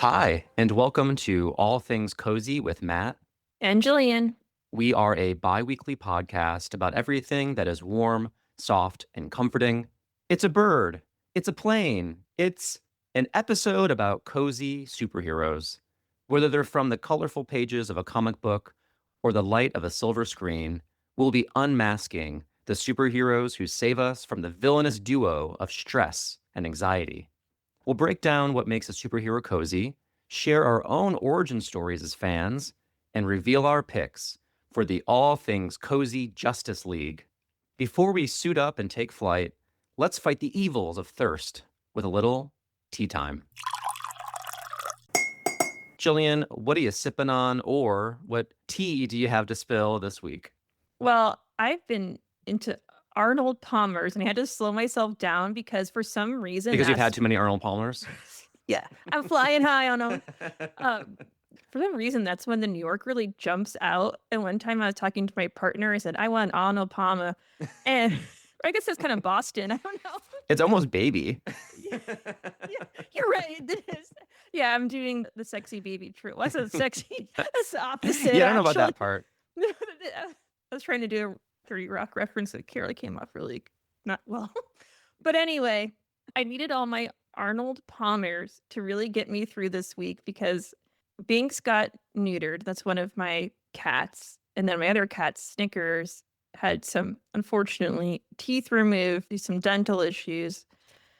Hi, and welcome to All Things Cozy with Matt. And Gillian. We are a bi weekly podcast about everything that is warm, soft, and comforting. It's a bird, it's a plane, it's an episode about cozy superheroes. Whether they're from the colorful pages of a comic book or the light of a silver screen, we'll be unmasking the superheroes who save us from the villainous duo of stress and anxiety. We'll break down what makes a superhero cozy, share our own origin stories as fans, and reveal our picks for the All Things Cozy Justice League. Before we suit up and take flight, let's fight the evils of thirst with a little tea time. Gillian, what are you sipping on, or what tea do you have to spill this week? Well, I've been into Arnold Palmer's and I had to slow myself down because for some reason Because you've had that's too many Arnold Palmers? yeah, I'm flying high on them. For some reason that's when the New York really jumps out. And one time I was talking to my partner, I said, I want Arnold Palmer. And I guess that's kind of Boston. I don't know. It's almost baby. Yeah, you're right. It is. Yeah, I'm doing the sexy baby true. What's a sexy? That's the opposite, Yeah, I don't know about actually. that part. I was trying to do a 30 Rock reference that Carly came off really not well. But anyway, I needed all my Arnold Palmers to really get me through this week because Binks got neutered. That's one of my cats. And then my other cat, Snickers, had some, unfortunately, teeth removed, some dental issues.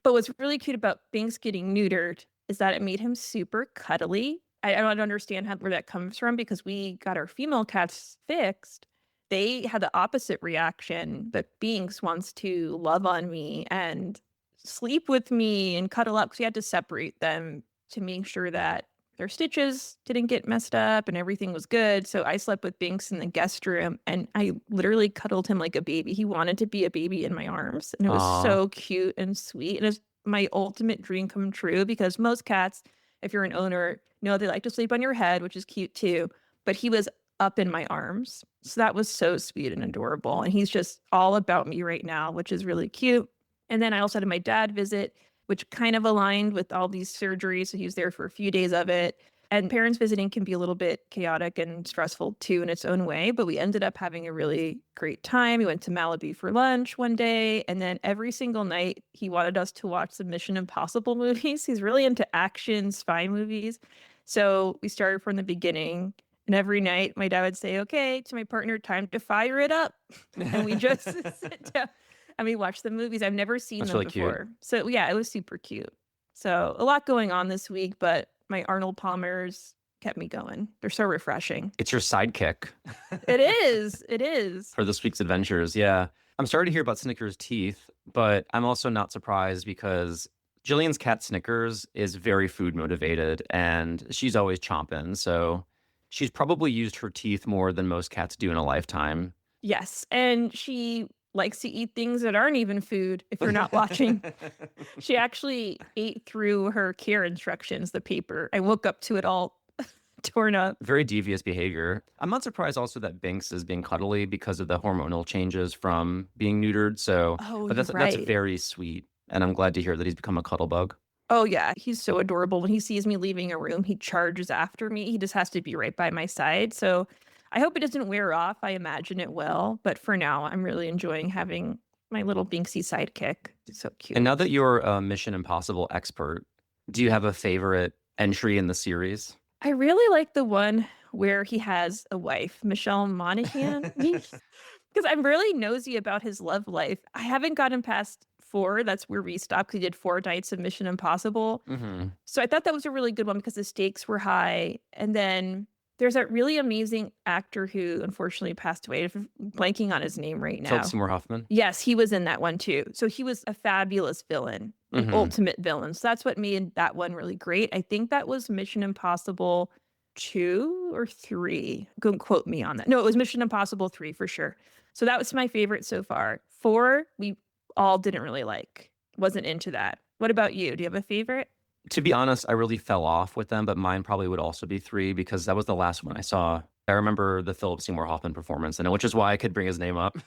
But what's really cute about Binks getting neutered is that it made him super cuddly. I don't understand where that comes from because we got our female cats fixed. They had the opposite reaction that Binks wants to love on me and sleep with me and cuddle up because we had to separate them to make sure that their stitches didn't get messed up and everything was good. So I slept with Binks in the guest room and I literally cuddled him like a baby. He wanted to be a baby in my arms and it was Aw. so cute and sweet. And it's my ultimate dream come true because most cats, if you're an owner, know they like to sleep on your head, which is cute too. But he was up in my arms. So that was so sweet and adorable. And he's just all about me right now, which is really cute. And then I also had my dad visit, which kind of aligned with all these surgeries. So he was there for a few days of it. And parents visiting can be a little bit chaotic and stressful too in its own way, but we ended up having a really great time. We went to Malibu for lunch one day, and then every single night he wanted us to watch the Mission Impossible movies. He's really into action spy movies. So we started from the beginning, and every night my dad would say, "Okay, to my partner, time to fire it up." And we just sit down and we watch the movies. I've never seen That's them really cute. before. So yeah, it was super cute. So a lot going on this week, but my Arnold Palmers kept me going. They're so refreshing. It's your sidekick. It is. It is. For this week's adventures. Yeah. I'm sorry to hear about Snickers' teeth, but I'm also not surprised because Jillian's cat Snickers is very food motivated and she's always chomping. So she's probably used her teeth more than most cats do in a lifetime. Yes. And she likes to eat things that aren't even food if you're not watching. She actually ate through her care instructions, the paper. I woke up to it all torn up. Very devious behavior. I'm not surprised also that Binks is being cuddly because of the hormonal changes from being neutered. So, Oh, but you're that's right. very sweet. And I'm glad to hear that he's become a cuddle bug. Oh, yeah. He's so adorable. When he sees me leaving a room, he charges after me. He just has to be right by my side. So I hope it doesn't wear off. I imagine it will. But for now, I'm really enjoying having my little Binksy sidekick. It's so And cute. now that you're a Mission Impossible expert, do you have a favorite entry in the series? I really like the one where he has a wife, Michelle Monaghan. Because I'm really nosy about his love life. I haven't gotten past 4. That's where we stopped 'cause he did 4 nights of Mission Impossible. Hmm. So I thought that was a really good one because the stakes were high. And then there's that really amazing actor who unfortunately passed away. I'm blanking on his name right Philip now. Seymour Hoffman. Yes, he was in that one too. So he was a fabulous villain, the Hmm. ultimate villain. So that's what made that one really great. I think that was Mission Impossible 2 or 3. Don't quote me on that. No, it was Mission Impossible 3 for sure. So that was my favorite so far. 4, we all didn't really like. Wasn't into that. What about you? Do you have a favorite? To be honest, I really fell off with them, but mine probably would also be 3 because that was the last one I saw. I remember the Philip Seymour Hoffman performance, and which is why I could bring his name up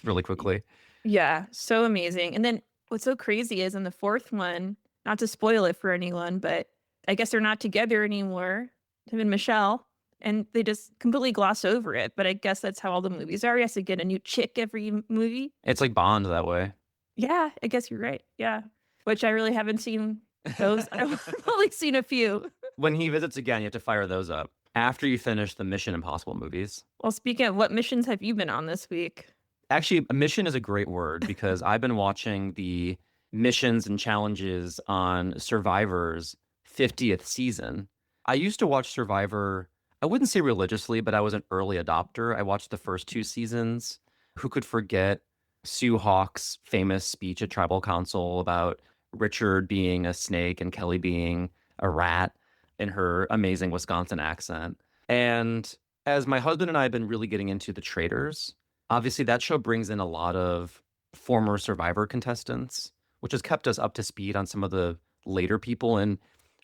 really quickly. Yeah, so amazing. And then what's so crazy is in the 4th one, not to spoil it for anyone, but I guess they're not together anymore, him and Michelle, and they just completely gloss over it. But I guess that's how all the movies are. He has to get a new chick every movie. It's like Bond that way. Yeah, I guess you're right. Yeah, which I really haven't seen those. I've only seen a few. When he visits again, you have to fire those up after you finish the Mission Impossible movies. Well, speaking of, what missions have you been on this week? Actually, a mission is a great word because I've been watching the missions and challenges on Survivor's 50th season. I used to watch Survivor, I wouldn't say religiously, but I was an early adopter. I watched the first two seasons. Who could forget Sue Hawk's famous speech at Tribal Council about Richard being a snake and Kelly being a rat in her amazing Wisconsin accent? And as my husband and I have been really getting into the traders, obviously that show brings in a lot of former Survivor contestants, which has kept us up to speed on some of the later people. And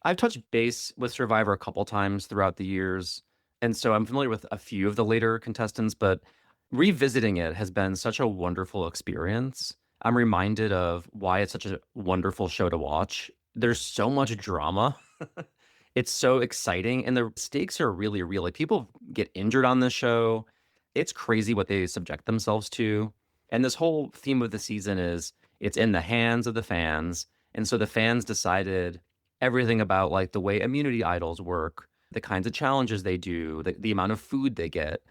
I've touched base with Survivor a couple times throughout the years. And so I'm familiar with a few of the later contestants, but revisiting it has been such a wonderful experience. I'm reminded of why it's such a wonderful show to watch. There's so much drama. It's so exciting, and the stakes are really real. Like, people get injured on this show. It's crazy what they subject themselves to. And this whole theme of the season is it's in the hands of the fans. And so the fans decided everything about like the way immunity idols work, the kinds of challenges they do, the amount of food they get.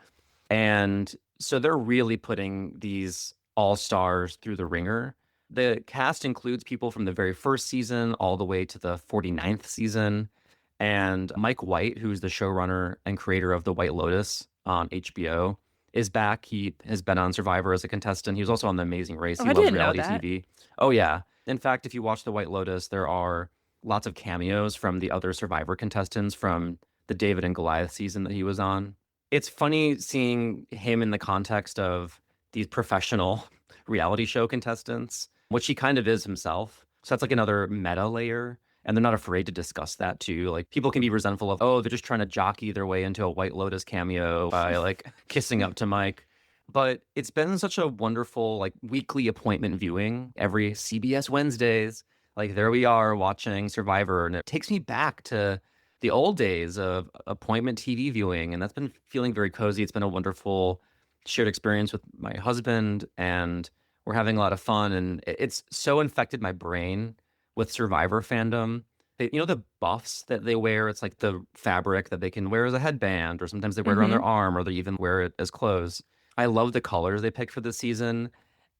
And so they're really putting these all stars through the ringer. The cast includes people from the very first season all the way to the 49th season. And Mike White, who's the showrunner and creator of The White Lotus on HBO, is back. He has been on Survivor as a contestant. He was also on The Amazing Race. Oh, He I loves didn't know reality that. TV. Oh, yeah. In fact, if you watch The White Lotus, there are lots of cameos from the other Survivor contestants from the David and Goliath season that he was on. It's funny seeing him in the context of these professional reality show contestants, which he kind of is himself. So that's like another meta layer. And they're not afraid to discuss that too. Like, people can be resentful of, oh, they're just trying to jockey their way into a White Lotus cameo by like kissing up to Mike. But it's been such a wonderful like weekly appointment viewing every CBS Wednesdays. Like, there we are watching Survivor, and it takes me back to the old days of appointment TV viewing, and that's been feeling very cozy. It's been a wonderful shared experience with my husband, and we're having a lot of fun. And it's so infected my brain with Survivor fandom. The buffs that they wear, it's like the fabric that they can wear as a headband, or sometimes they wear it around their Mhm. arm, or they even wear it as clothes. I love the colors they picked for this season.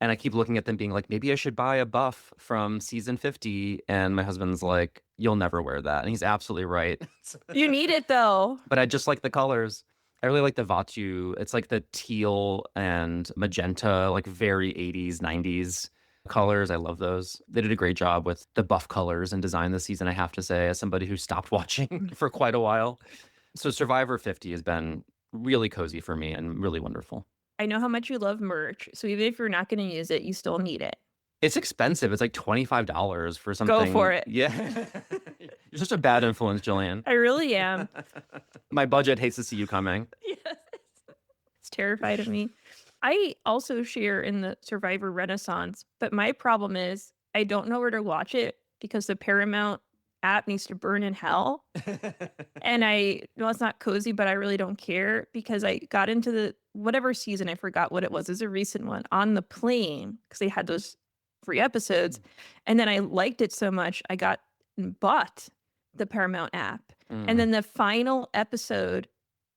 And I keep looking at them being like, maybe I should buy a buff from season 50. And my husband's like, you'll never wear that. And he's absolutely right. You need it though. But I just like the colors. I really like the Vatu. It's like the teal and magenta, like very 80s, 90s colors. I love those. They did a great job with the buff colors and design this season, I have to say, as somebody who stopped watching for quite a while. So Survivor 50 has been really cozy for me and really wonderful. I know how much you love merch, so even if you're not gonna use it, you still need it. It's expensive. It's like $25 for Go for something. it. Yeah. You're such a bad influence, Jillian. I really am. My budget hates to see you coming. Yes. It's terrified of me. I also share in the Survivor Renaissance, but my problem is I don't know where to watch it because the Paramount app needs to burn in hell. And I know it's not cozy, but I really don't care because I got into the whatever season, I forgot what it was. It's a recent one on the plane because they had those free episodes. And then I liked it so much, I got and bought the Paramount app. And then the final episode,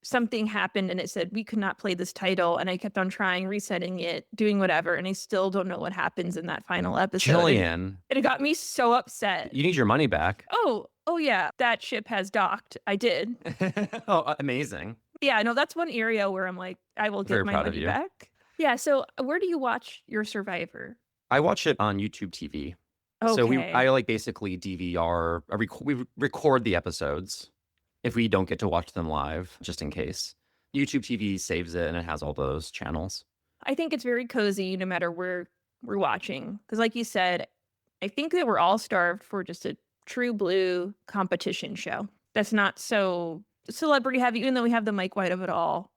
something happened and it said we could not play this title. And I kept on trying, resetting it, doing whatever. And I still don't know what happens in that final episode. Jillian, And it got me so upset. you need your money back. Oh yeah, that ship has docked. I did. Oh, amazing. Yeah, no, that's one area where I'm like, I will Very get my proud of money you. back. Yeah, so where do you watch your Survivor? I watch it on YouTube TV. So Okay. I like basically DVR, we record the episodes if we don't get to watch them live, just in case. YouTube TV saves it and it has all those channels. I think it's very cozy no matter where we're watching. Because like you said, I think that we're all starved for just a true blue competition show. That's not so celebrity heavy, even though we have the Mike White of it all.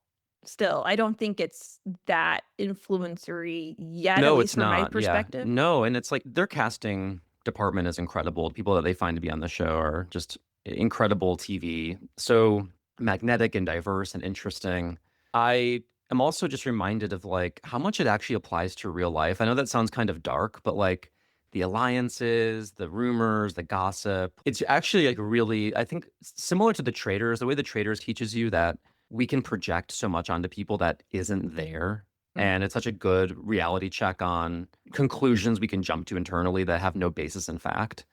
Still, I don't think it's that influencery yet, at No, least it's from my not. Yeah. perspective. No, and it's like their casting department is incredible. The people that they find to be on the show are just incredible TV, so magnetic and diverse and interesting. I am also just reminded of like how much it actually applies to real life. I know that sounds kind of dark, but like the alliances, the rumors, the gossip, it's actually like really, I think similar to the traders, the way the traders teaches you that we can project so much onto people that isn't there. Mm. And it's such a good reality check on conclusions we can jump to internally that have no basis in fact.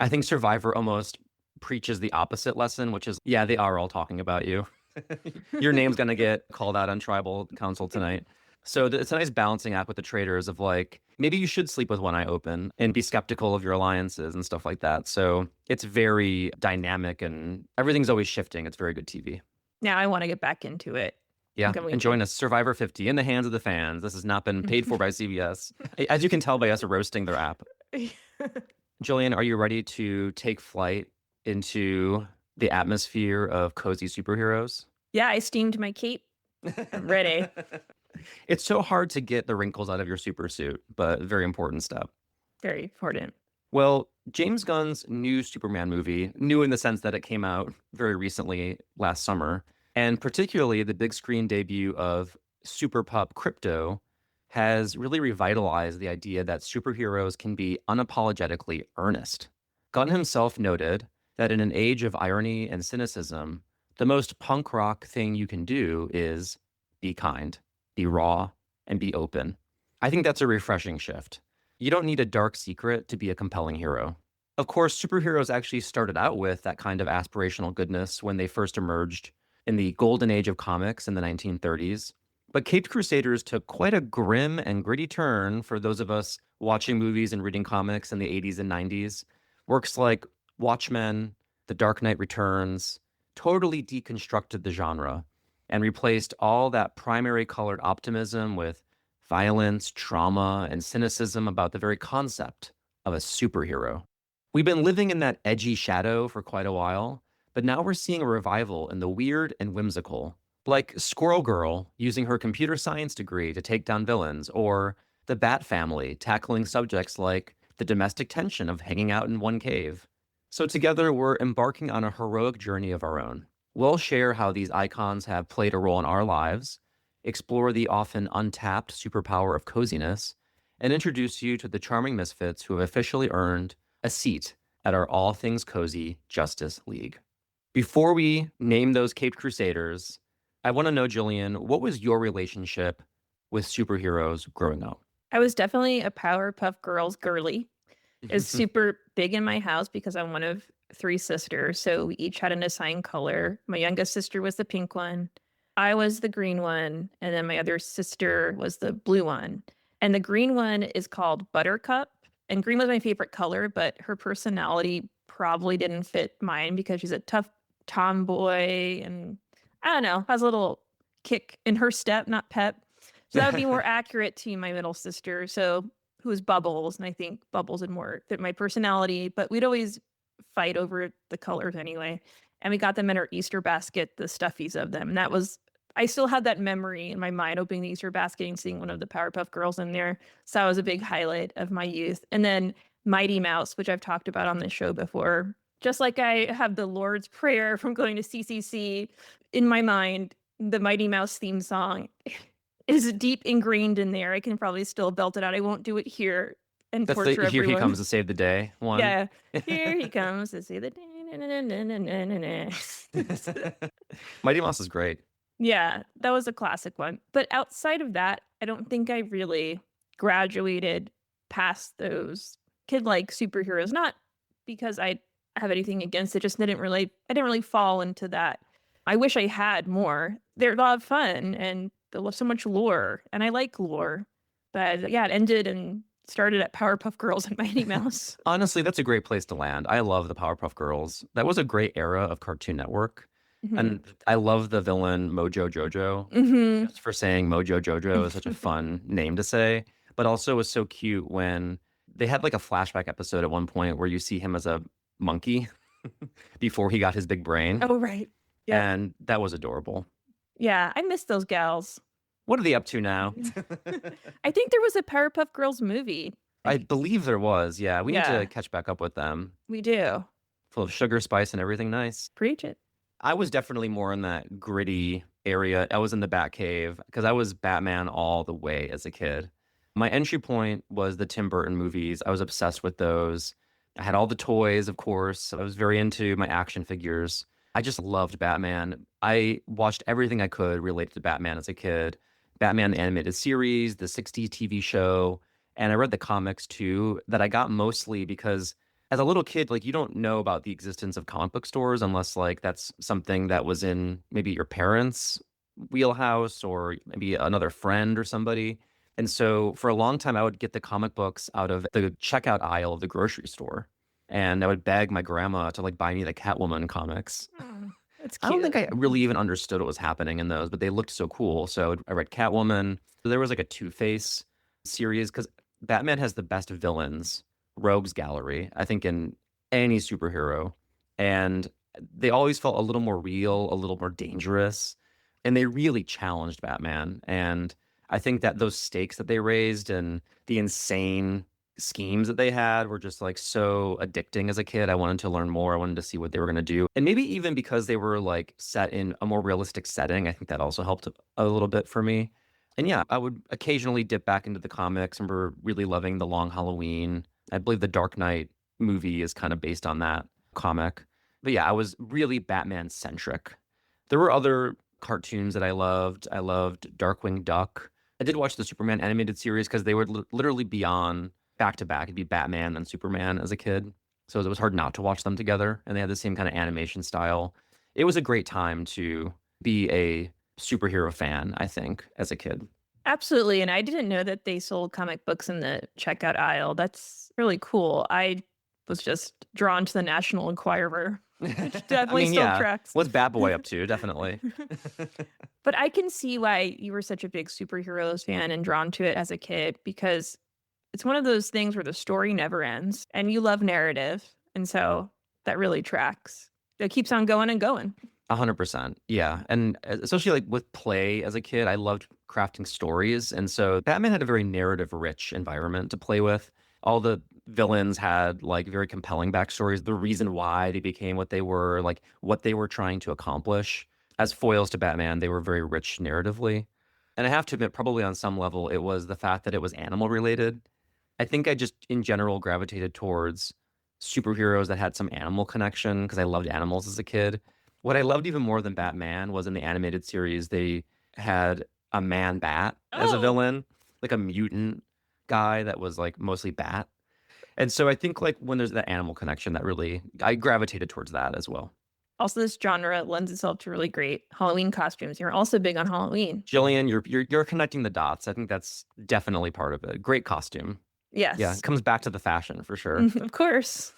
I think Survivor almost preaches the opposite lesson, which is, yeah, they are all talking about you. Your name's gonna get called out on tribal council tonight. So it's a nice balancing act with the traders of like, maybe you should sleep with one eye open and be skeptical of your alliances and stuff like that. So it's very dynamic and everything's always shifting. It's very good TV. Now I want to get back into it. I'm Yeah, going and to. join us, Survivor 50, in the hands of the fans. This has not been paid for by CBS, as you can tell by us roasting their app. Jillian, are you ready to take flight into the atmosphere of cozy superheroes? Yeah, I steamed my cape. I'm ready. It's so hard to get the wrinkles out of your super suit, but very important step. Very important. Well, James Gunn's new Superman movie, new in the sense that it came out very recently last summer, and particularly the big screen debut of Super Pup Crypto, has really revitalized the idea that superheroes can be unapologetically earnest. Gunn himself noted that in an age of irony and cynicism, the most punk rock thing you can do is be kind, be raw, and be open. I think that's a refreshing shift. You don't need a dark secret to be a compelling hero. Of course, superheroes actually started out with that kind of aspirational goodness when they first emerged in the golden age of comics in the 1930s. But Caped Crusaders took quite a grim and gritty turn for those of us watching movies and reading comics in the 80s and 90s. Works like Watchmen, The Dark Knight Returns totally deconstructed the genre and replaced all that primary colored optimism with violence, trauma, and cynicism about the very concept of a superhero. We've been living in that edgy shadow for quite a while, but now we're seeing a revival in the weird and whimsical, like Squirrel Girl using her computer science degree to take down villains, or the Bat Family tackling subjects like the domestic tension of hanging out in one cave. So together, we're embarking on a heroic journey of our own. We'll share how these icons have played a role in our lives, explore the often untapped superpower of coziness, and introduce you to the charming misfits who have officially earned a seat at our All Things Cozy Justice League. Before we name those Caped Crusaders, I want to know, Jillian, what was your relationship with superheroes growing up? I was definitely a Powerpuff Girls girly. It was super big in my house because I'm one of three sisters. So we each had an assigned color. My youngest sister was the pink one. I was the green one. And then my other sister was the blue one. And the green one is called Buttercup. And green was my favorite color, but her personality probably didn't fit mine because she's a tough tomboy and I don't know, has a little kick in her step, not pep. So that would be more accurate to my middle sister. So who was Bubbles, and I think Bubbles would more fit my personality, but we'd always fight over the colors anyway. And we got them in our Easter basket, the stuffies of them. And that was I still had that memory in my mind opening the Easter basket and seeing one of the Powerpuff Girls in there. So that was a big highlight of my youth. And then Mighty Mouse, which I've talked about on this show before. Just like I have the Lord's Prayer from going to CCC in my mind, the Mighty Mouse theme song is deep ingrained in there. I can probably still belt it out. I won't do it here and That's torture the Here He everyone. Comes to Save the Day one. Yeah. Here he comes to save the day. Mighty Mouse is great. Yeah, that was a classic one. But outside of that, I don't think I really graduated past those kid-like superheroes. Not because I have anything against it, just I didn't really fall into that. I wish I had more. They're a lot of fun and they love so much lore, and I like lore. But yeah, it ended and started at Powerpuff Girls and Mighty Mouse. Honestly, that's a great place to land. I love the Powerpuff Girls. That was a great era of Cartoon Network. Mhm. And I love the villain Mojo Jojo. Mhm. Just for saying Mojo Jojo is such a fun name to say, but also was so cute when they had like a flashback episode at one point where you see him as a monkey before he got his big brain. Oh, right. Yeah. And that was adorable. Yeah, I miss those gals. What are they up to now? I think there was a Powerpuff Girls movie. I believe there was. Yeah, we need Yeah. to catch back up with them. We do. full of sugar, spice, and everything nice. Preach it. I was definitely more in that gritty area. I was in the Batcave because I was Batman all the way as a kid. My entry point was the Tim Burton movies. I was obsessed with those. I had all the toys, of course. I was very into my action figures. I just loved Batman. I watched everything I could related to Batman as a kid. Batman the animated series, the 60s TV show, and I read the comics too that I got mostly because as a little kid, like you don't know about the existence of comic book stores unless like that's something that was in maybe your parents' wheelhouse or maybe another friend or somebody. And so for a long time, I would get the comic books out of the checkout aisle of the grocery store. And I would beg my grandma to like buy me the Catwoman comics. Oh, that's I don't cute. think I really even understood what was happening in those, but they looked so cool. So I read Catwoman. There was like a Two-Face series because Batman has the best villains, rogues gallery, I think, in any superhero. And they always felt a little more real, a little more dangerous. And they really challenged Batman. And I think that those stakes that they raised and the insane schemes that they had were just like so addicting as a kid. I wanted to learn more. I wanted to see what they were going to do. And maybe even because they were like set in a more realistic setting, I think that also helped a little bit for me. And yeah, I would occasionally dip back into the comics. I remember really loving The Long Halloween. I believe the Dark Knight movie is kind of based on that comic. But yeah, I was really Batman centric. There were other cartoons that I loved. I loved Darkwing Duck. I did watch the Superman animated series because they would literally be on back to back. It'd be Batman and Superman as a kid. So it was hard not to watch them together. And they had the same kind of animation style. It was a great time to be a superhero fan, I think, as a kid. Absolutely, and I didn't know that they sold comic books in the checkout aisle. That's really cool. I was just drawn to the National Enquirer, which I definitely mean, still yeah. tracks. What's Bat Boy up to? Definitely. But I can see why you were such a big superheroes fan and drawn to it as a kid because it's one of those things where the story never ends and you love narrative. And so that really tracks. It keeps on going and going. 100%. Yeah. And especially like with play as a kid, I loved crafting stories. And so Batman had a very narrative rich environment to play with. All the villains had like very compelling backstories, the reason why they became what they were, like what they were trying to accomplish. As foils to Batman, they were very rich narratively. And I have to admit, probably on some level, it was the fact that it was animal related. I think I just in general gravitated towards superheroes that had some animal connection because I loved animals as a kid. What I loved even more than Batman was in the animated series, they had a man bat as a Oh, villain, like a mutant guy that was like mostly bat. And so I think like when there's that animal connection that really I gravitated towards that as well. also, this genre lends itself to really great Halloween costumes. You're also big on Halloween. Gillian, you're connecting the dots. I think that's definitely part of it. Great costume. Yeah, it Yes, comes back to the fashion for sure. of course.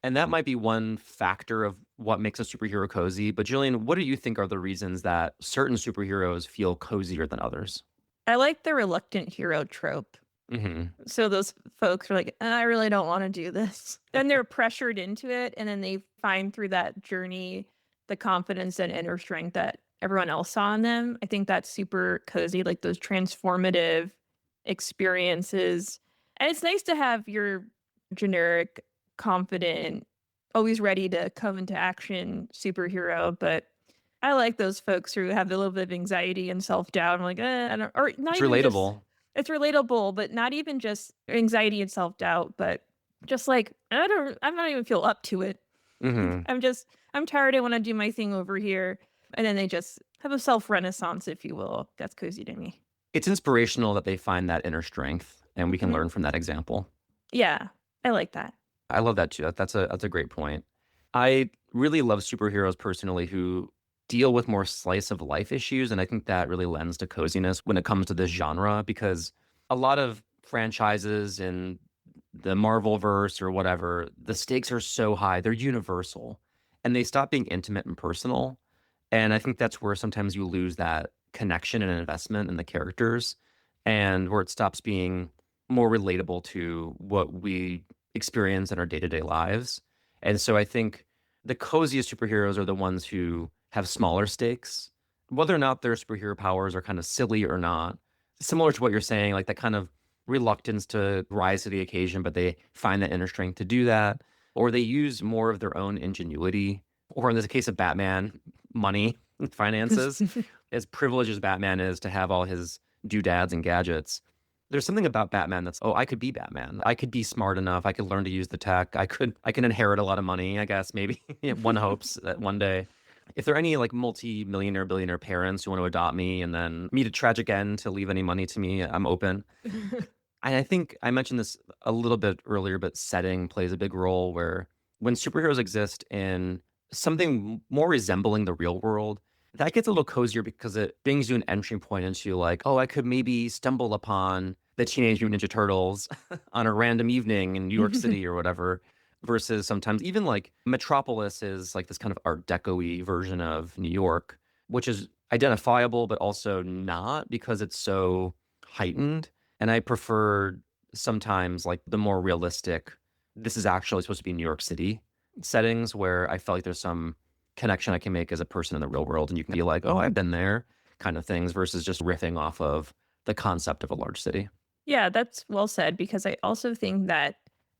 And that might be one factor of what makes a superhero cozy. But Jillian, what do you think are the reasons that certain superheroes feel cozier than others? I like the reluctant hero trope. Hmm. So those folks are like, I really don't want to do this. Then they're pressured into it, and then they find through that journey the confidence and inner strength that everyone else saw in them. I think that's super cozy, like those transformative experiences. And it's nice to have your generic, confident, always ready to come into action superhero, but I like those folks who have a little bit of anxiety and self doubt. I'm like, I don't, or not It's even just relatable. it's relatable, but not even just anxiety and self-doubt, but just like, I'm not even feel up to it. Hmm. I'm tired. I want to do my thing over here. And then they just have a self-renaissance, if you will. That's cozy to me. It's inspirational that they find that inner strength, and we can Mhm. learn from that example. Yeah, I like that. I love that too. That's a great point. I really love superheroes personally who deal with more slice of life issues, and I think that really lends to coziness when it comes to this genre because a lot of franchises in the Marvel verse or whatever, the stakes are so high, they're universal, and they stop being intimate and personal. And I think that's where sometimes you lose that connection and investment in the characters, and where it stops being more relatable to what we experience in our day-to-day lives. And so I think the coziest superheroes are the ones who have smaller stakes, whether or not their superhero powers are kind of silly or not. Similar to what you're saying, like that kind of reluctance to rise to the occasion, but they find that inner strength to do that. or they use more of their own ingenuity, or in the case of Batman, money, finances. As privileged as Batman is to have all his doodads and gadgets, there's something about Batman that's, oh, I could be Batman. I could be smart enough. I could learn to use the tech. I can inherit a lot of money, I guess, maybe. One hopes that one day. If there are any like multi-millionaire, billionaire parents who want to adopt me and then meet a tragic end to leave any money to me, I'm open. And I think I mentioned this a little bit earlier, but setting plays a big role where when superheroes exist in something more resembling the real world, that gets a little cozier because it brings you an entry point into like, oh, I could maybe stumble upon the Teenage Mutant Ninja Turtles on a random evening in New York City or whatever. Versus sometimes even like Metropolis is like this kind of Art Deco-y version of New York, which is identifiable, but also not because it's so heightened. And I prefer sometimes like the more realistic, this is actually supposed to be New York City settings where I feel like there's some connection I can make as a person in the real world. And you can be like, oh, I've been there kind of things versus just riffing off of the concept of a large city. Yeah, that's well said because I also think that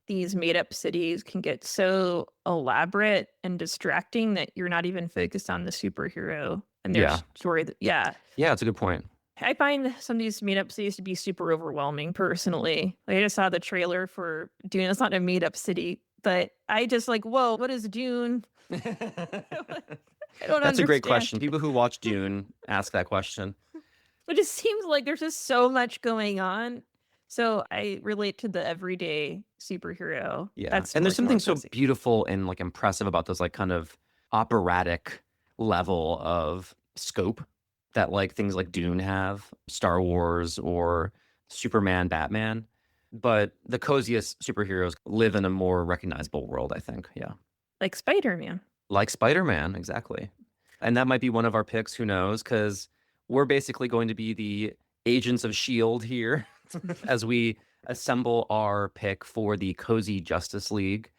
these made up cities can get so elaborate and distracting that you're not even focused on the superhero and their Yeah. story. Yeah. Yeah, it's a good point. I find some of these made up cities to be super overwhelming personally. Like, I just saw the trailer for Dune. It's not a made up city, but I just like, whoa, what is Dune? I don't That's a great understand. question. People who watch Dune ask that question. It just seems like there's just so much going on. So I relate to the everyday superhero. Yeah. That's And there's like more something so cozy. beautiful and like impressive about those like kind of operatic level of scope that like things like Dune have, Star Wars or Superman, Batman. But the coziest superheroes live in a more recognizable world, I think. Yeah. Like Spider-Man. Like Spider-Man, exactly. And that might be one of our picks, who knows? Because we're basically going to be the agents of S.H.I.E.L.D. here as we assemble our pick for the Cozy Justice League.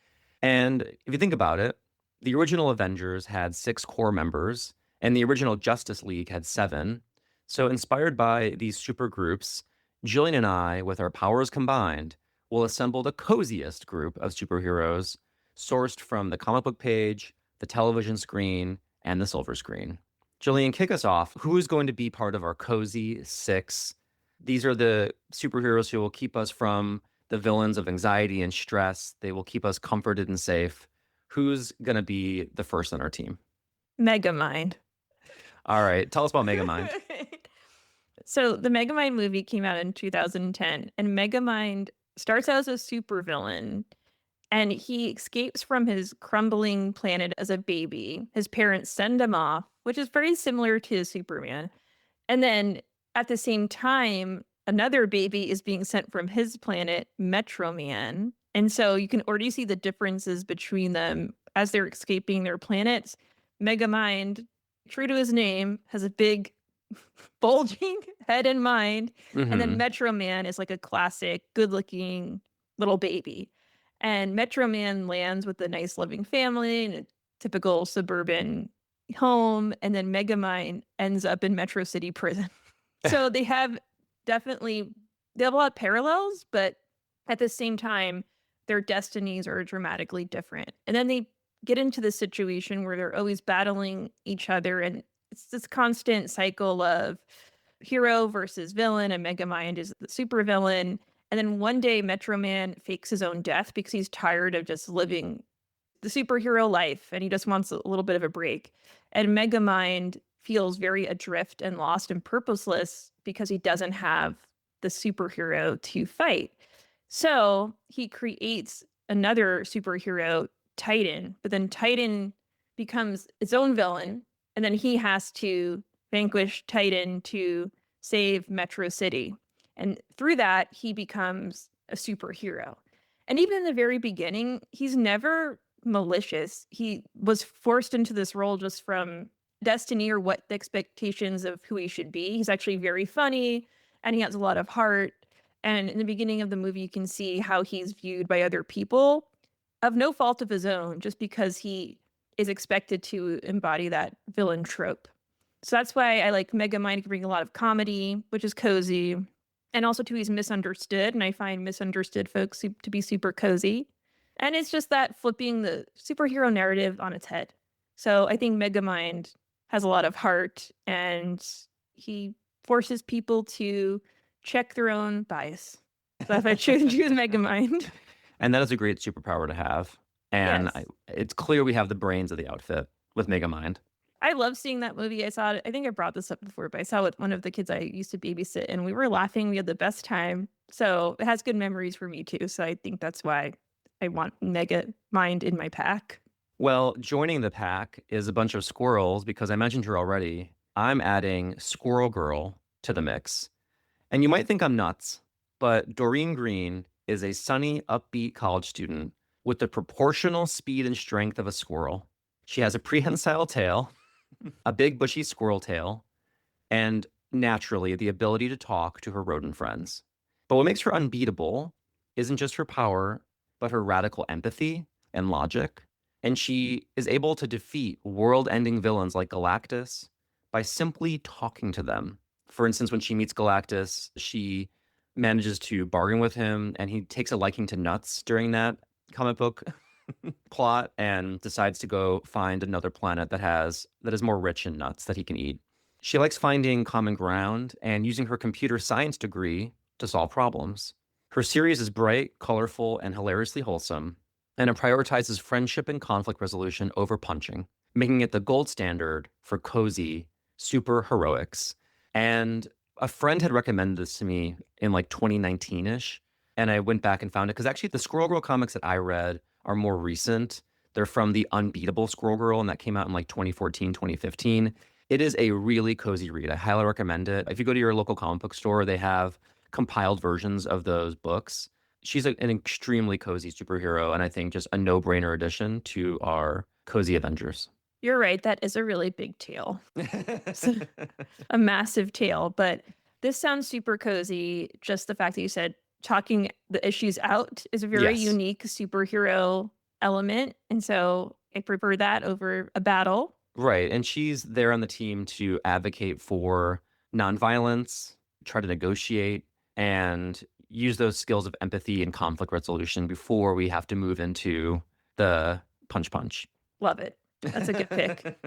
And if you think about it, the original Avengers had 6 core members, and the original Justice League had 7. So, inspired by these super groups, Jillian and I, with our powers combined, will assemble the coziest group of superheroes sourced from the comic book page, the television screen, and the silver screen. Jillian, kick us off. Who is going to be part of our Cozy Six? These are the superheroes who will keep us from the villains of anxiety and stress. They will keep us comforted and safe. Who's going to be the first on our team? Megamind. All right. Tell us about Megamind. So the Megamind movie came out in 2010, and Megamind starts out as a supervillain, and he escapes from his crumbling planet as a baby. His parents send him off, which is very similar to Superman. And then at the same time, another baby is being sent from his planet, Metro Man. And so you can already see the differences between them as they're escaping their planets. Megamind, true to his name, has a big bulging head and mind. And then Hmm. Metro Man is like a classic, good looking little baby. And Metro Man lands with a nice loving family and a typical suburban home. And then Megamind ends up in Metro City prison. So they have definitely, they have a lot of parallels, but at the same time, their destinies are dramatically different. And then they get into this situation where they're always battling each other. And it's this constant cycle of hero versus villain, and Megamind is the supervillain. And then one day, Metro Man fakes his own death because he's tired of just living the superhero life and he just wants a little bit of a break. And Megamind feels very adrift and lost and purposeless because he doesn't have the superhero to fight. So he creates another superhero, Titan, but then Titan becomes its own villain. And then he has to vanquish Titan to save Metro City. And through that, he becomes a superhero. And even in the very beginning, he's never malicious. He was forced into this role just from destiny or what the expectations of who he should be. He's actually very funny and he has a lot of heart. And in the beginning of the movie, you can see how he's viewed by other people of no fault of his own, just because he is expected to embody that villain trope. So that's why I like Megamind can bring a lot of comedy, which is cozy. And also, too, he's misunderstood. And I find misunderstood folks to be super cozy. And it's just that flipping the superhero narrative on its head. So I think Megamind has a lot of heart and he forces people to check their own bias. So if I choose Megamind, And that is a great superpower to have. And yes. it's clear we have the brains of the outfit with Megamind. I love seeing that movie. I saw it. I think I brought this up before, but I saw it with one of the kids I used to babysit, and we were laughing. We had the best time. So it has good memories for me too. So I think that's why I want Mega Mind in my pack. Well, joining the pack is a bunch of squirrels because I mentioned her already. I'm adding Squirrel Girl to the mix. And you might think I'm nuts, but Doreen Green is a sunny, upbeat college student with the proportional speed and strength of a squirrel. She has a prehensile tail, a big bushy squirrel tail, and naturally the ability to talk to her rodent friends. But what makes her unbeatable isn't just her power, but her radical empathy and logic. And she is able to defeat world ending villains like Galactus by simply talking to them. For instance, when she meets Galactus, she manages to bargain with him, and he takes a liking to nuts during that comic book plot and decides to go find another planet that is more rich in nuts that he can eat. She likes finding common ground and using her computer science degree to solve problems. Her series is bright, colorful, and hilariously wholesome, and it prioritizes friendship and conflict resolution over punching, making it the gold standard for cozy super heroics. And a friend had recommended this to me in like 2019 ish. And I went back and found it because actually the Squirrel Girl comics that I read are more recent. They're from the Unbeatable Squirrel Girl, and that came out in like 2014, 2015. It is a really cozy read. I highly recommend it. If you go to your local comic book store, they have compiled versions of those books. She's an extremely cozy superhero, and I think just a no-brainer addition to our cozy Avengers. You're right. That is a really big tail, a massive tail. But this sounds super cozy. Just the fact that you said talking the issues out is a very Yes. unique superhero element. And so I prefer that over a battle. Right. And she's there on the team to advocate for nonviolence, try to negotiate, and use those skills of empathy and conflict resolution before we have to move into the punch. Love it. That's a good pick.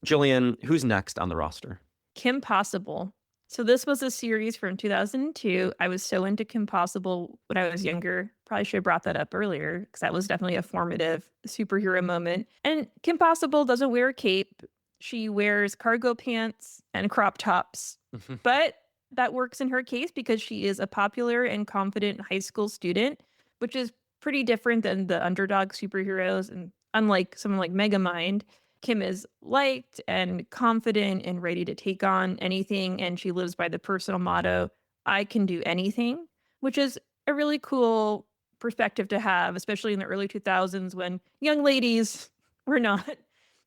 Gillian, who's next on the roster? Kim Possible. So this was a series from 2002. I was so into Kim Possible when I was younger. Probably should have brought that up earlier because that was definitely a formative superhero moment. And Kim Possible doesn't wear a cape. She wears cargo pants and crop tops. But that works in her case because she is a popular and confident high school student, which is pretty different than the underdog superheroes. And unlike someone like Megamind, Kim is liked and confident and ready to take on anything. And she lives by the personal motto, I can do anything, which is a really cool perspective to have, especially in the early 2000s when young ladies were not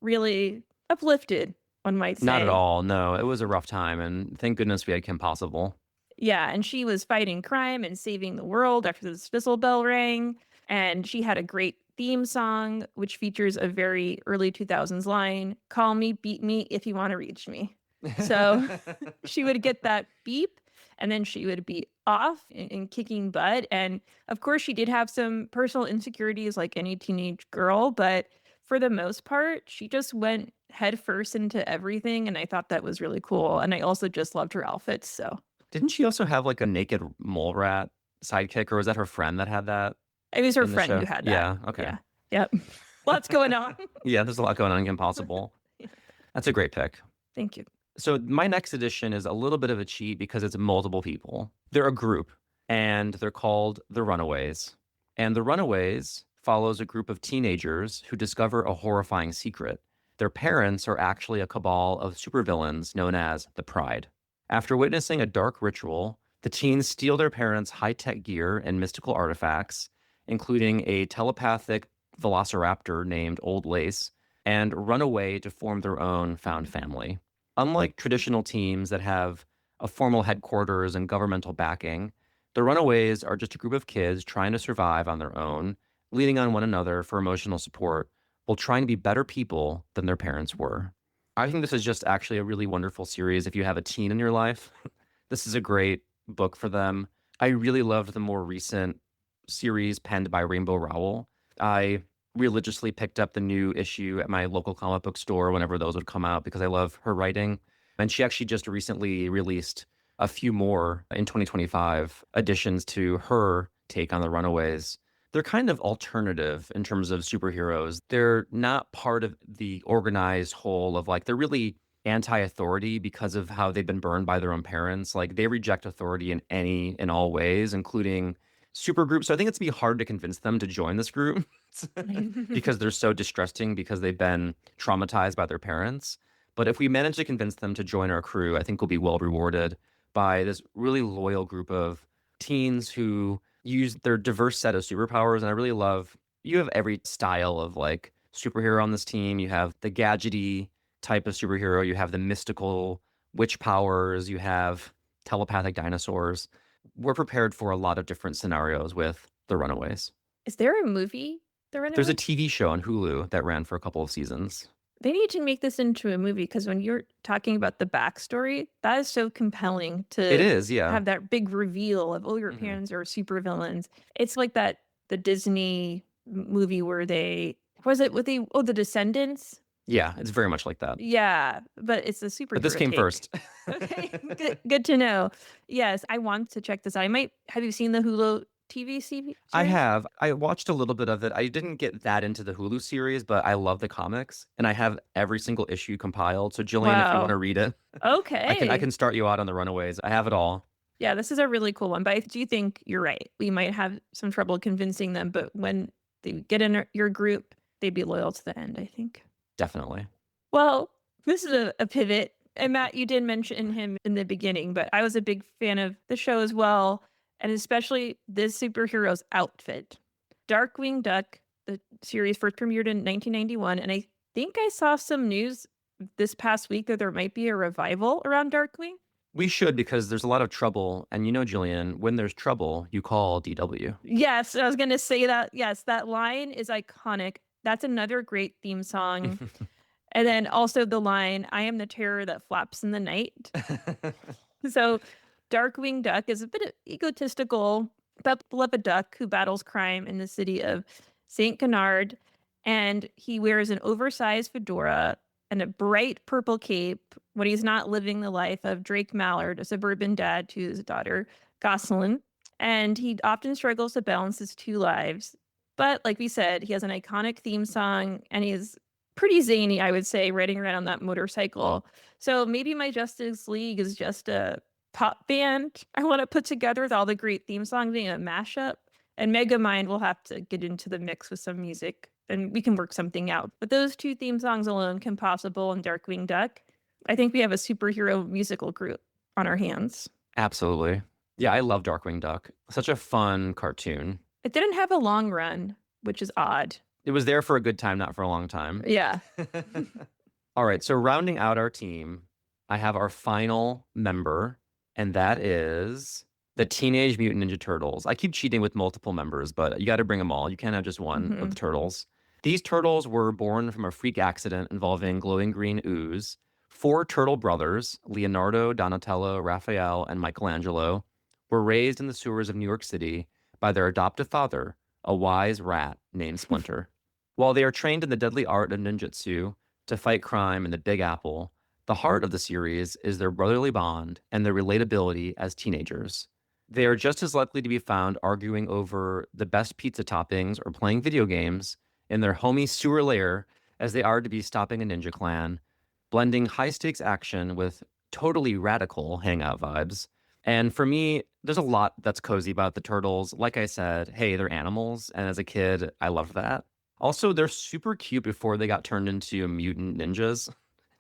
really uplifted, one might Not at say. all. No, it was a rough time. And thank goodness we had Kim Possible. Yeah, and she was fighting crime and saving the world after the dismissal bell rang. And she had a great theme song, which features a very early 2000s line, call me, beat me if you want to reach me. So she would get that beep and then she would be off and kicking butt. And of course, she did have some personal insecurities like any teenage girl, but for the most part, she just went headfirst into everything. And I thought that was really cool. And I also just loved her outfits. So Didn't she also have like a naked mole rat sidekick, or was that her friend that had that it was her in the friend show? who had that. Yeah. Okay. Yeah. Yep. Lots going on. Yeah, there's a lot going on in Kim Possible. Yeah. That's a great pick. Thank you. So my next edition is a little bit of a cheat because it's multiple people. They're a group, and they're called the Runaways. And the Runaways follows a group of teenagers who discover a horrifying secret. Their parents are actually a cabal of supervillains known as the Pride. After witnessing a dark ritual, the teens steal their parents' high-tech gear and mystical artifacts, including a telepathic velociraptor named Old Lace, and run away to form their own found family. Unlike traditional teams that have a formal headquarters and governmental backing, the Runaways are just a group of kids trying to survive on their own, leaning on one another for emotional support, while trying to be better people than their parents were. I think this is just actually a really wonderful series if you have a teen in your life. This is a great book for them. I really loved the more recent series penned by Rainbow Rowell. I religiously picked up the new issue at my local comic book store whenever those would come out because I love her writing. And she actually just recently released a few more in 2025 additions to her take on the Runaways. They're kind of alternative in terms of superheroes. They're not part of the organized whole of like, they're really anti-authority because of how they've been burned by their own parents. Like they reject authority in any and all ways, including super groups. So I think it's be hard to convince them to join this group because they're so distrusting because they've been traumatized by their parents. But if we manage to convince them to join our crew, I think we'll be well rewarded by this really loyal group of teens who use their diverse set of superpowers. And I really love you have every style of like superhero on this team. You have the gadgety type of superhero, you have the mystical witch powers, you have telepathic dinosaurs. We're prepared for a lot of different scenarios with the Runaways. Is there a movie, The There's a Runaways? TV show on Hulu that ran for a couple of seasons. They need to make this into a movie because when you're talking about the backstory, that is so compelling It to is, yeah. have that big reveal of, oh, your Mhm. parents are supervillains. It's like that the Disney movie where they was it with the Descendants? Yeah, it's very much like that. Yeah, but it's a But this superhero came take. first. Okay, good to know. Yes, I want to check this out. I might have you seen the Hulu TV I series? have. I watched a little bit of it. I didn't get that into the Hulu series, but I love the comics and I have every single issue compiled. So Jillian, if you want Wow. to read it, I Okay. can start you out on the Runaways. I have it all. Yeah, this is a really cool one, but I do think you're right. We might have some trouble convincing them, but when they get in your group, they'd be loyal to the end, I think. Definitely. Well, this is a pivot. And Matt, you did mention him in the beginning, but I was a big fan of the show as well, and especially this superhero's outfit. Darkwing Duck, the series first premiered in 1991, and I think I saw some news this past week that there might be a revival around Darkwing. We should because there's a lot of trouble. And you know, Jillian, when there's trouble, you call DW. Yes, I was gonna say that. Yes, that line is iconic. That's another great theme song. And then also the line, "I am the terror that flaps in the night." So, Darkwing Duck is a bit egotistical, but beloved duck who battles crime in the city of Saint Canard, and he wears an oversized fedora and a bright purple cape when he's not living the life of Drake Mallard, a suburban dad to his daughter, Gosselin. And he often struggles to balance his two lives. But like we said, he has an iconic theme song and he's pretty zany, I would say, riding around on that motorcycle. So maybe my Justice League is just a pop band I want to put together with all the great theme songs being a mashup. And Megamind will have to get into the mix with some music and we can work something out. But those two theme songs alone, Compossible and Darkwing Duck, I think we have a superhero musical group on our hands. Absolutely. Yeah, I love Darkwing Duck. Such a fun cartoon. It didn't have a long run, which is odd. It was there for a good time, not for a long time. Yeah. All right, so rounding out our team, I have our final member, and that is the Teenage Mutant Ninja Turtles. I keep cheating with multiple members, but you got to bring them all. You can't have just one of the Mhm. turtles. These turtles were born from a freak accident involving glowing green ooze. Four turtle brothers, Leonardo, Donatello, Raphael, and Michelangelo, were raised in the sewers of New York City by their adoptive father, a wise rat named Splinter. While they are trained in the deadly art of ninjutsu to fight crime in the Big Apple, the heart of the series is their brotherly bond and their relatability as teenagers. They are just as likely to be found arguing over the best pizza toppings or playing video games in their homey sewer lair as they are to be stopping a ninja clan, blending high stakes action with totally radical hangout vibes. And for me, there's a lot that's cozy about the turtles. Like I said, hey, they're animals. And as a kid, I loved that. Also, they're super cute before they got turned into mutant ninjas,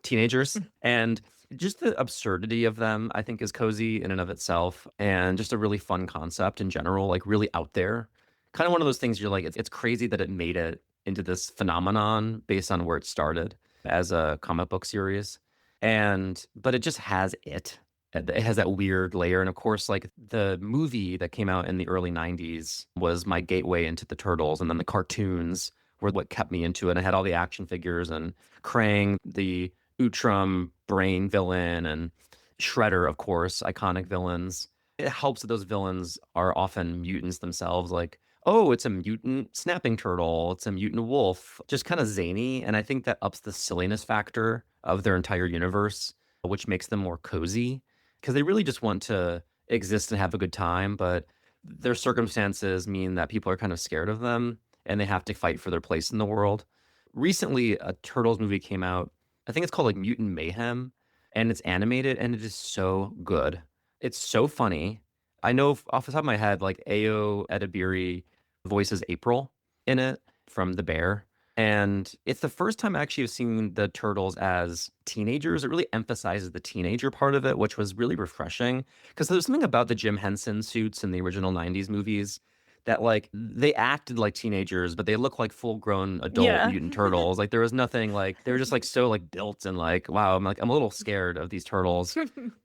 teenagers. And just the absurdity of them, I think, is cozy in and of itself. And just a really fun concept in general, like really out there. Kind of one of those things you're like, it's crazy that it made it into this phenomenon based on where it started as a comic book series. But it just has it. It has that weird layer. And of course, like the movie that came out in the early 90s was my gateway into the Turtles. And then the cartoons were what kept me into it. I had all the action figures and Krang, the Utrum brain villain, and Shredder, of course, iconic villains. It helps that those villains are often mutants themselves. Like, oh, it's a mutant snapping turtle, it's a mutant wolf, just kind of zany. And I think that ups the silliness factor of their entire universe, which makes them more cozy because they really just want to exist and have a good time. But their circumstances mean that people are kind of scared of them and they have to fight for their place in the world. Recently, a Turtles movie came out. I think it's called like Mutant Mayhem, and it's animated and it is so good. It's so funny. I know off the top of my head, like Ayo Edebiri voices April in it from The Bear. And it's the first time I actually have seen the turtles as teenagers. It really emphasizes the teenager part of it, which was really refreshing. Because there's something about the Jim Henson suits in the original 90s movies that like they acted like teenagers, but they look like full-grown adult Yeah. mutant turtles. Like there was nothing like they were just like so like built and like, wow, I'm a little scared of these turtles.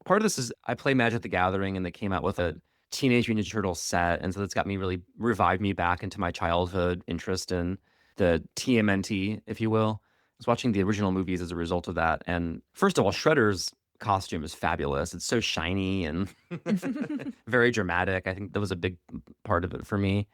Part of this is I play Magic the Gathering and they came out with a Teenage Mutant Ninja Turtles set, and so that's got me really revived me back into my childhood interest in the TMNT, if you will. I was watching the original movies as a result of that, and first of all, Shredder's costume is fabulous. It's so shiny and very dramatic. I think that was a big part of it for me.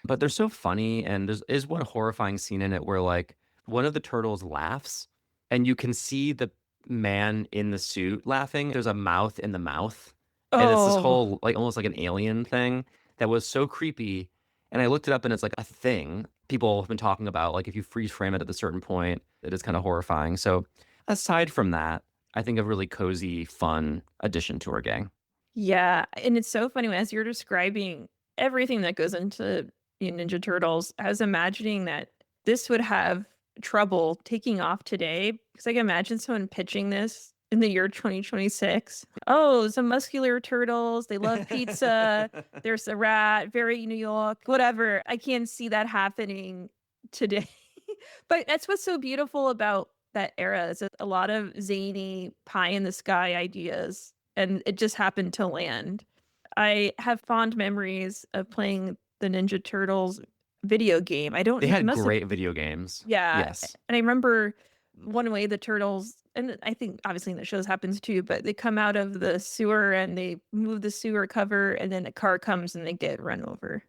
But they're so funny, and there is one horrifying scene in it where like one of the turtles laughs, and you can see the man in the suit laughing. There's a mouth in the mouth, and it's this Oh, whole like almost like an alien thing that was so creepy. And I looked it up, and it's like a thing people have been talking about. Like if you freeze frame it at a certain point, it is kind of horrifying. So aside from that, I think a really cozy, fun addition to our gang. yeah, and it's so funny as you're describing everything that goes into Ninja Turtles, I was imagining that this would have trouble taking off today because I can imagine someone pitching this in the year 2026. Oh, some muscular turtles, they love pizza, there's a rat, very New York, whatever. I can't see that happening today. But that's what's so beautiful about that era is a lot of zany pie in the sky ideas, and it just happened to land. I have fond memories of playing the Ninja Turtles video game. I don't They kn it had must have great video games. yeah, Yes. and I remember one way the turtles and I think obviously in the shows happens too, but they come out of the sewer and they move the sewer cover, and then a car comes and they get run over.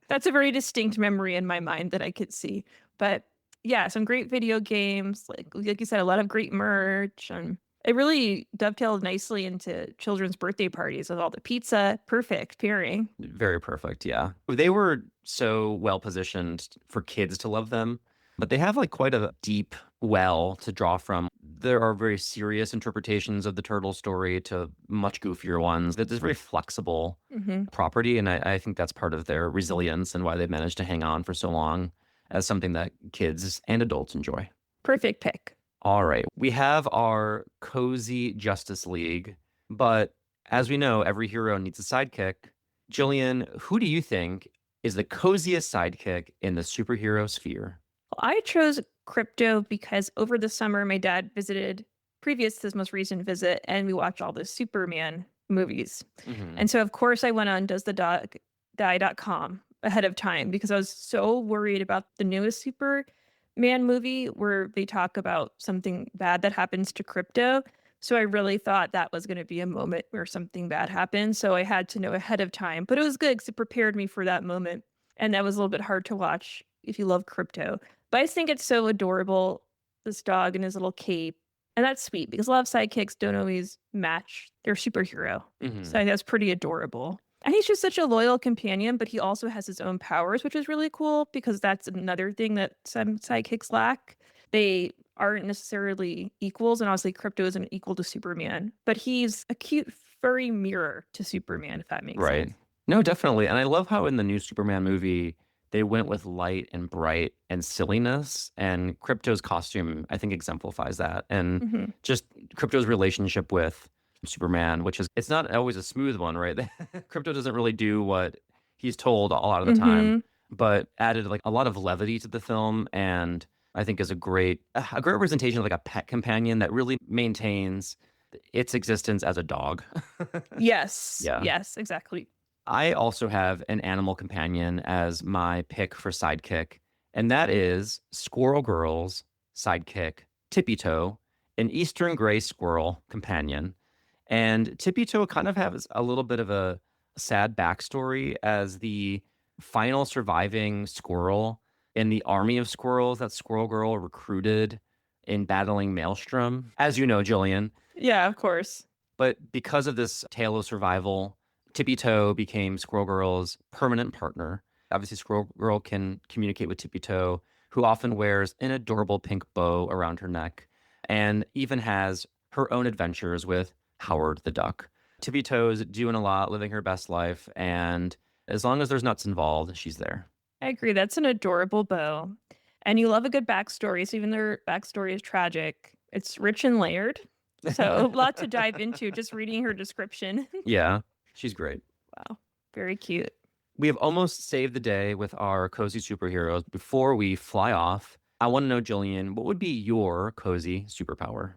That's a very distinct memory in my mind that I could see. But yeah, some great video games, like you said, a lot of great merch, and it really dovetailed nicely into children's birthday parties with all the pizza. Perfect pairing. Very perfect, yeah. They were so well positioned for kids to love them, but they have like quite a deep well to draw from. There are very serious interpretations of the turtle story to much goofier ones. That is very flexible Mhm. property, and I think that's part of their resilience and why they've managed to hang on for so long as something that kids and adults enjoy. Perfect pick. All right, we have our cozy Justice League, but as we know, every hero needs a sidekick. Jillian, who do you think is the coziest sidekick in the superhero sphere? Well, I chose crypto because over the summer my dad visited previous to his most recent visit and we watched all the Superman movies. Hmm. And so of course I went on die.com ahead of time because I was so worried about the newest Superman movie where they talk about something bad that happens to crypto. So I really thought that was going to be a moment where something bad happened. So I had to know ahead of time. But it was good because it prepared me for that moment. And that was a little bit hard to watch if you love crypto. But I just think it's so adorable, this dog and his little cape. And that's sweet because a lot of sidekicks don't always match their superhero. So Hmm. I think that's pretty adorable. And he's just such a loyal companion, but he also has his own powers, which is really cool because that's another thing that some sidekicks lack. They aren't necessarily equals, and obviously Crypto isn't equal to Superman, but he's a cute furry mirror to Superman, if that makes Right. sense. No, definitely. And I love how in the new Superman movie, they went with light and bright and silliness. And Crypto's costume, I think, exemplifies that. And Mhm. just Crypto's relationship with Superman, which is, it's not always a smooth one, right? Crypto doesn't really do what he's told a lot of the time, Mhm. but added like a lot of levity to the film. And I think is a great representation of like a pet companion that really maintains its existence as a dog. Yes. Yeah. Yes, exactly. I also have an animal companion as my pick for sidekick, and that is Squirrel Girl's sidekick, Tippy Toe, an eastern gray squirrel companion. And Tippy Toe kind of has a little bit of a sad backstory as the final surviving squirrel in the army of squirrels that Squirrel Girl recruited in battling Maelstrom, as you know, Jillian. Yeah, of course. But because of this tale of survival, Tippy Toe became Squirrel Girl's permanent partner. Obviously, Squirrel Girl can communicate with Tippy Toe, who often wears an adorable pink bow around her neck, and even has her own adventures with Howard the Duck. Tippy Toe's doing a lot, living her best life, and as long as there's nuts involved, she's there. I agree. That's an adorable bow. And you love a good backstory. So even their backstory is tragic, it's rich and layered. So a lot to dive into just reading her description. Yeah, she's great. Wow. Very cute. We have almost saved the day with our cozy superheroes. Before we fly off, I want to know, Jillian, what would be your cozy superpower?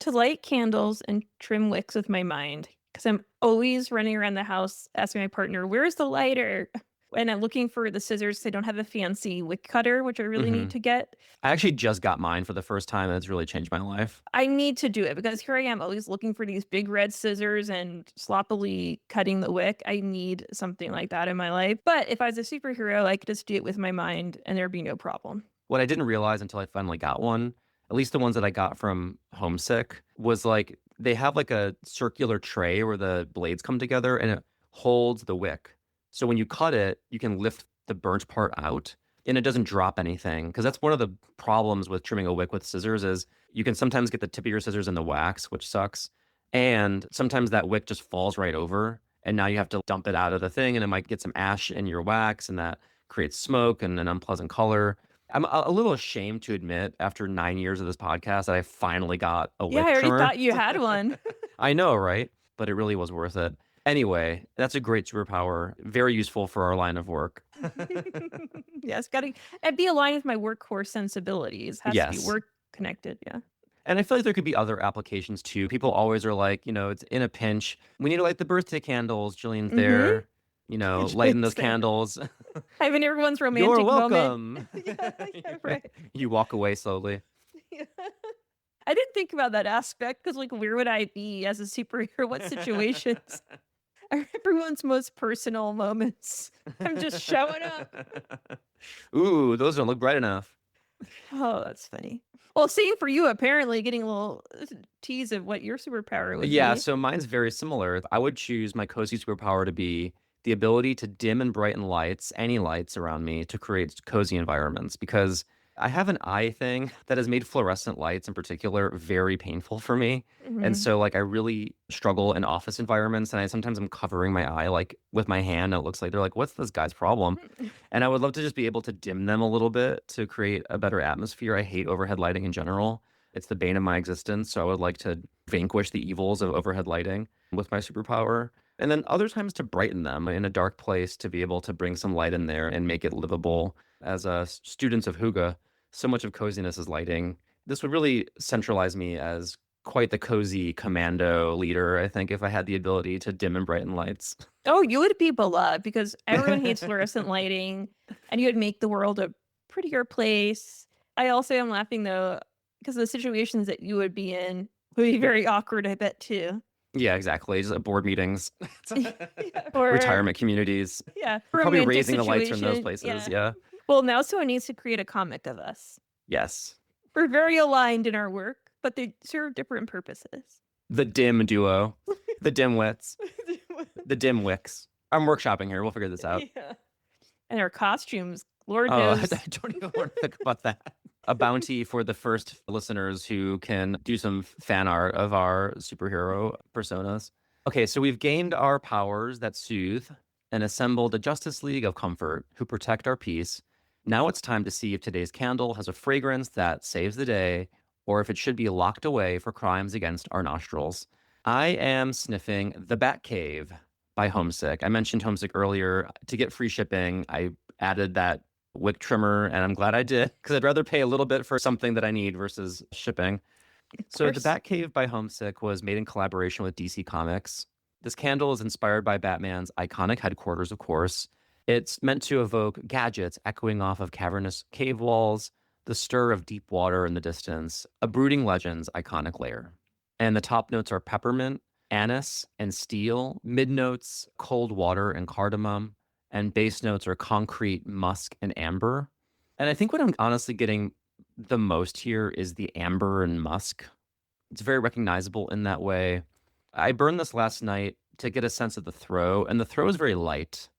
To light candles and trim wicks with my mind, because I'm always running around the house asking my partner, "Where's the lighter?" And I'm looking for the scissors. They don't have a fancy wick cutter, which I really Hmm. need to get. I actually just got mine for the first time, and it's really changed my life. I need to do it because here I am always looking for these big red scissors and sloppily cutting the wick. I need something like that in my life. But if I was a superhero, I could just do it with my mind and there'd be no problem. What I didn't realize until I finally got one, at least the ones that I got from Homesick, was like they have like a circular tray where the blades come together and it holds the wick. So when you cut it, you can lift the burnt part out and it doesn't drop anything. Because that's one of the problems with trimming a wick with scissors is you can sometimes get the tip of your scissors in the wax, which sucks. And sometimes that wick just falls right over. And now you have to dump it out of the thing and it might get some ash in your wax and that creates smoke and an unpleasant color. I'm a little ashamed to admit after 9 years of this podcast that I finally got a Yeah, wick I already trimmer. thought you had one. I know, right? But it really was worth it. Anyway, that's a great superpower. Very useful for our line of work. Yes, gotta and be aligned with my workhorse sensibilities. Has to be Yes. work connected. Yeah. And I feel like there could be other applications too. People always are like, it's in a pinch. We need to light the birthday candles. Jillian's Mm-hmm. there, lighting those There. candles. Having everyone's You're romantic moment. welcome. Yeah, right. You walk away slowly. Yeah. I didn't think about that aspect because, like, where would I be as a superhero? What situations? Everyone's most personal moments. I'm just showing up. Ooh, those don't look bright enough. Oh, that's funny. Well, same for you, apparently, getting a little tease of what your superpower would Yeah, be. so mine's very similar. I would choose my cozy superpower to be the ability to dim and brighten lights, any lights around me, to create cozy environments because I have an eye thing that has made fluorescent lights in particular very painful for me. And Mhm. so like I really struggle in office environments and I sometimes I'm covering my eye like with my hand. And it looks like they're like, what's this guy's problem? And I would love to just be able to dim them a little bit to create a better atmosphere. I hate overhead lighting in general. It's the bane of my existence. So I would like to vanquish the evils of overhead lighting with my superpower. And then other times to brighten them in a dark place to be able to bring some light in there and make it livable. As students of Huga, so much of coziness is lighting. This would really centralize me as quite the cozy commando leader, I think, if I had the ability to dim and brighten lights. Oh, you would be beloved because everyone hates fluorescent lighting, and you would make the world a prettier place. I also am laughing though because the situations that you would be in would be very awkward, I bet too. Yeah, exactly. Just at board meetings, Yeah, or retirement communities. yeah, We're probably romantic raising the lights from those situation. places. Yeah. Yeah. Well, now someone needs to create a comic of us. Yes. We're very aligned in our work, but they serve different purposes. The dim duo, the dimwits, the dimwicks. I'm workshopping here. We'll figure this out. Yeah. And our costumes, Lord Oh, I knows. don't even want to think about that. A bounty for the first listeners who can do some fan art of our superhero personas. Okay, so we've gained our powers that soothe and assembled a Justice League of comfort who protect our peace. Now it's time to see if today's candle has a fragrance that saves the day or if it should be locked away for crimes against our nostrils. I am sniffing The Batcave by Homesick. I mentioned Homesick earlier. To get free shipping, I added that wick trimmer, and I'm glad I did because I'd rather pay a little bit for something that I need versus shipping. So the Course. Batcave by Homesick was made in collaboration with DC Comics. This candle is inspired by Batman's iconic headquarters, of course. It's meant to evoke gadgets echoing off of cavernous cave walls, the stir of deep water in the distance, a brooding legend's iconic lair. And the top notes are peppermint, anise, and steel, mid notes, cold water and cardamom, and base notes are concrete, musk, and amber. And I think what I'm honestly getting the most here is the amber and musk. It's very recognizable in that way. I burned this last night to get a sense of the throw, and the throw is very light.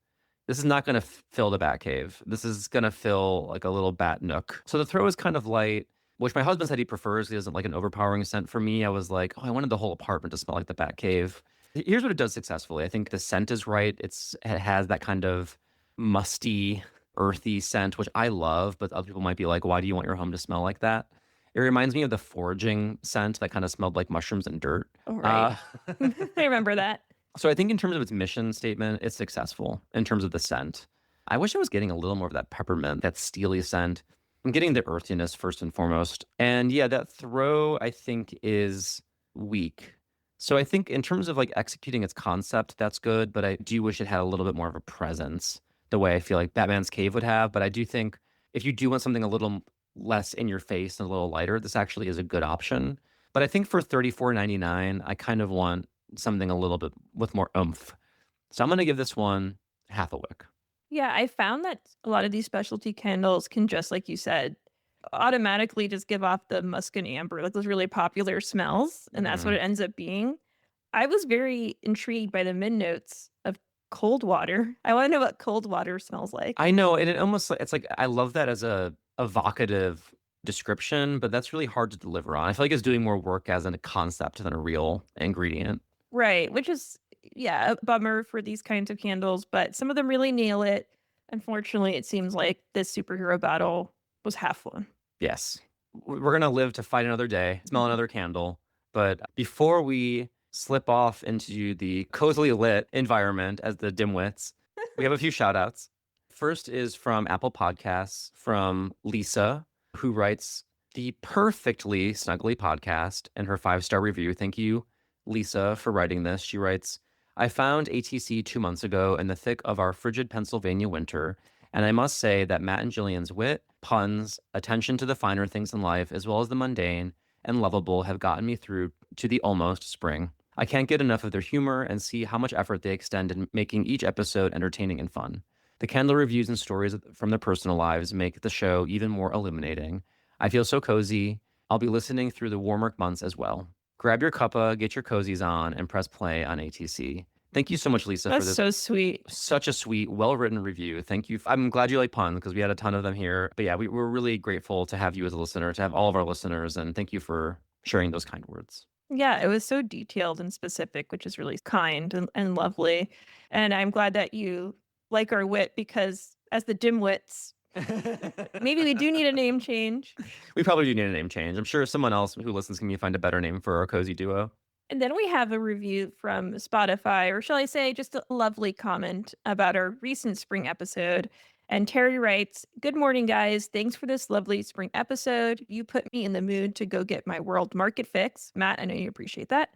This is not going to fill the bat cave. This is going to fill like a little bat nook. So the throw is kind of light, which my husband said he prefers. He doesn't like an overpowering scent. For me, I was like, oh, I wanted the whole apartment to smell like the bat cave. Here's what it does successfully. I think the scent is right. It has that kind of musty, earthy scent, which I love, but other people might be like, why do you want your home to smell like that? It reminds me of the foraging scent that kind of smelled like mushrooms and dirt. Oh, right. I remember that. So I think in terms of its mission statement, it's successful in terms of the scent. I wish I was getting a little more of that peppermint, that steely scent. I'm getting the earthiness first and foremost. And yeah, that throw I think is weak. So I think in terms of like executing its concept, that's good, but I do wish it had a little bit more of a presence, the way I feel like Batman's Cave would have. But I do think if you do want something a little less in your face and a little lighter, this actually is a good option. But I think for $34.99, I kind of want something a little bit with more oomph. So I'm going to give this one half a wick. Yeah, I found that a lot of these specialty candles can just like you said, automatically just give off the musk and amber, like those really popular smells, and that's what Mhm. it ends up being. I was very intrigued by the mid notes of cold water. I want to know what cold water smells like. I know, and it almost it's like I love that as a evocative description, but that's really hard to deliver on. I feel like it's doing more work as a concept than a real ingredient. Right, which is yeah, a bummer for these kinds of candles, but some of them really nail it. Unfortunately, it seems like this superhero battle was half one. Yes. We're gonna live to fight another day, smell another candle. But before we slip off into the cozily lit environment as the dimwits, we have a few shout outs. First is from Apple Podcasts from Lisa, who writes the perfectly snuggly podcast and her 5-star review. Thank you, Lisa, for writing this. She writes, I found ATC 2 months ago in the thick of our frigid Pennsylvania winter, and I must say that Matt and Gillian's wit, puns, attention to the finer things in life, as well as the mundane and lovable, have gotten me through to the almost spring. I can't get enough of their humor and see how much effort they extend in making each episode entertaining and fun. The candle reviews and stories from their personal lives make the show even more illuminating. I feel so cozy. I'll be listening through the warmer months as well. Grab your cuppa, get your cozies on, and press play on ATC. Thank you so much, Lisa, for That's this so sweet. such a sweet, well-written review. Thank you. I'm glad you like puns because we had a ton of them here. But yeah, we're really grateful to have you as a listener, to have all of our listeners, and thank you for sharing those kind words. Yeah, it was so detailed and specific, which is really kind and lovely. And I'm glad that you like our wit because as the dimwits, maybe we do need a name change. We probably do need a name change. I'm sure someone else who listens can find a better name for our cozy duo. And then we have a review from Spotify, or shall I say, just a lovely comment about our recent spring episode. And Terry writes, good morning, guys. Thanks for this lovely spring episode. You put me in the mood to go get my world market fix. Matt, I know you appreciate that.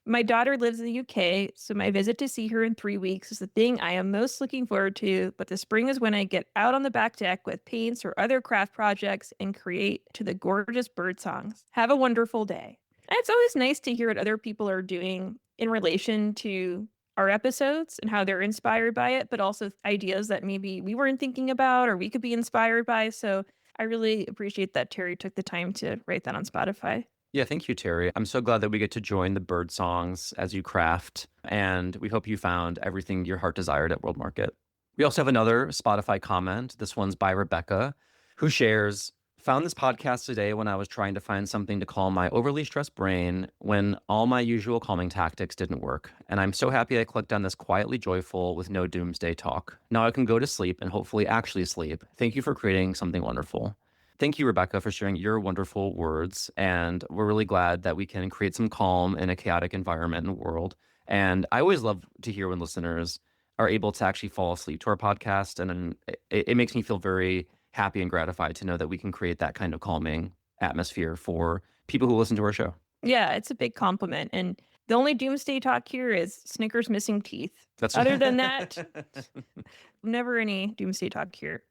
My daughter lives in the UK, so my visit to see her in 3 weeks is the thing I am most looking forward to. But the spring is when I get out on the back deck with paints or other craft projects and create to the gorgeous bird songs. Have a wonderful day. And it's always nice to hear what other people are doing in relation to our episodes and how they're inspired by it, but also ideas that maybe we weren't thinking about or we could be inspired by. So I really appreciate that Terry took the time to write that on Spotify. Yeah, thank you, Terry. I'm so glad that we get to join the bird songs as you craft, and we hope you found everything your heart desired at World Market. We also have another Spotify comment. This one's by Rebecca, who shares, found this podcast today when I was trying to find something to calm my overly stressed brain when all my usual calming tactics didn't work. And I'm so happy I clicked on this quietly joyful with no doomsday talk. Now I can go to sleep and hopefully actually sleep. Thank you for creating something wonderful. Thank you, Rebecca, for sharing your wonderful words. And we're really glad that we can create some calm in a chaotic environment and world. And I always love to hear when listeners are able to actually fall asleep to our podcast. And it makes me feel very happy and gratified to know that we can create that kind of calming atmosphere for people who listen to our show. Yeah, it's a big compliment. And the only doomsday talk here is Snickers missing teeth. That's Other than that, never any doomsday talk here.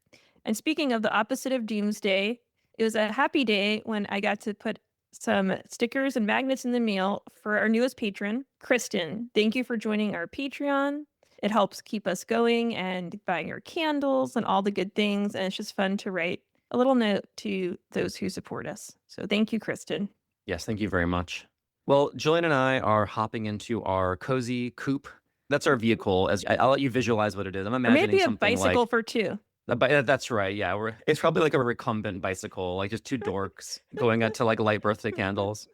And speaking of the opposite of doomsday, it was a happy day when I got to put some stickers and magnets in the mail for our newest patron, Kristen. Thank you for joining our Patreon. It helps keep us going and buying our candles and all the good things. And it's just fun to write a little note to those who support us. So thank you, Kristen. Yes, thank you very much. Well, Jillian and I are hopping into our cozy coupe. That's our vehicle. I'll let you visualize what it is. I'm Or imagining maybe a something bicycle like for two. that's right. Yeah, it's probably like a recumbent bicycle, like just two dorks going out to like light birthday candles.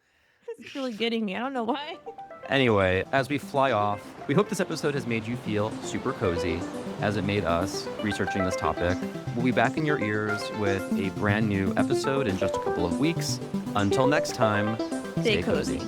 It's really getting me. I don't know why. Anyway, as we fly off, we hope this episode has made you feel super cozy, as it made us researching this topic. We'll be back in your ears with a brand new episode in just a couple of weeks. Until next time, Stay cozy.